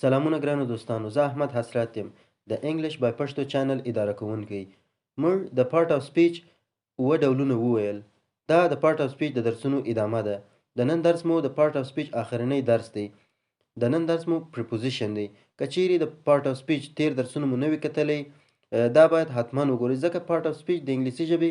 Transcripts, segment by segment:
سلامونه ګرانو دوستانو، زه احمد hasrath یم د انګلیش بای پشتو چینل اداره کوونکی. موږ د پارت آف سپیچ اووه ډولونه وویل. دا د پارت آف سپیچ د درسونو ادامه ده. د نن درس مو د پارت آف سپیچ آخرنی درس دی. د نن درس مو پریپوزیشن دی. که چیرې د پارت آف سپیچ تیر درسونه مو نه وي کتلی، دا باید حتما وګورئ، ځکه پارت آف سپیچ د انګلیسي ژبې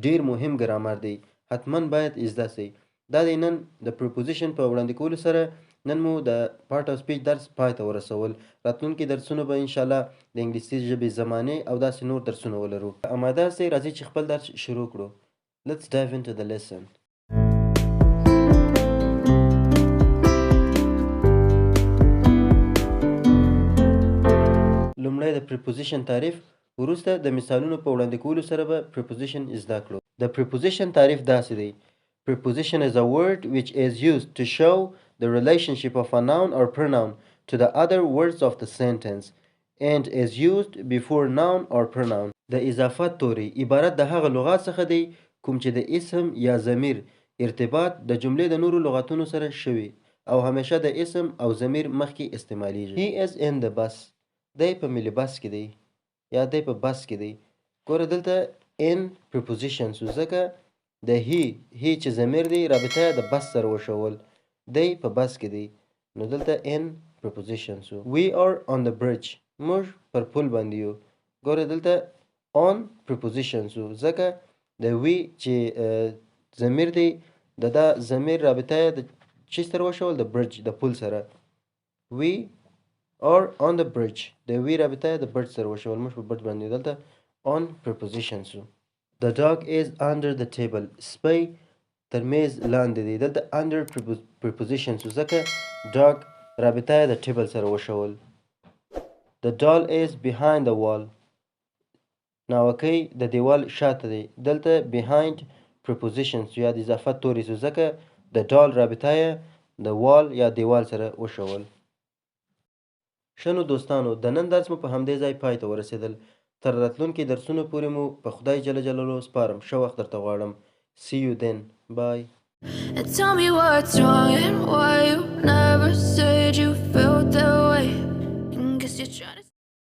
ډیر مهم ګرامر دی. حتما باید زده سئ. دا دی نن د پریپوزیشن په وړاندې کولو سره نن مو د پارت آف سپیچ درس پای ته ورسول. راتلونکي درسونه به انشاءالله د انګلیسي ژبې زمانې او داسې نور درسونه ولرو. اماده سئ، راځئ چې خپل درس شروع کړو. Let's dive into the lesson. لومړی د preposition تعریف، وروسته د مثالونو په وړاندې کولو سره به preposition زده کړو. د preposition تعریف داسې دی: Preposition is a word which is used to show the relationship of a noun or pronoun to the other words of the sentence and is used before noun or pronoun. د اضافت توری عبارت د هغه لغات څخه دی کوم چې د اسم یا ضمیر ارتباط د جملې د نورو لغاتونو سره شوي او همیشه د اسم او ضمیر مخکې استعمالیږي. He is in the bus. دی په ملي بس کې دی یا دی په بس کې دی. ګوره دلته in preposition شو، ځکه د هی چې ضمیر دی رابطه د بس سره وشول. دی په بس کې دی، نو دلته in preposition شو. We are on the bridge. موږ پر پل باندې یو. ګوره دلته on preposition شو، ځکه د we چې ضمیر دی د دا ضمیر رابطه د چی سره وشول؟ د bridge، د پل سره. We are on the bridge. د we رابطه د bridge سره وشول، موږ په bridge باندې. دلته on preposition شو. The dog is under the table. سپی تر میز لاندې دی. دلته under preposition شو، ځکه dog رابطه د table سره وشول. The doll is behind the wall. ناوکی د دیوال شاته دی. دلته behind preposition شو یا د اضافت توری شو، ځکه د doll رابطه د wall یا دیوال سره وشول. شنو دوستانو، د نن درس مو په همدې ځای پای ته ورسېدل. تر راتلونکي درسونو پورې مو په خدای جل جلاله سپارم. ښه وخت درته غواړم. See you then. Bye. And tell me what's wrong and why you never said you felt that way. And guess you're trying to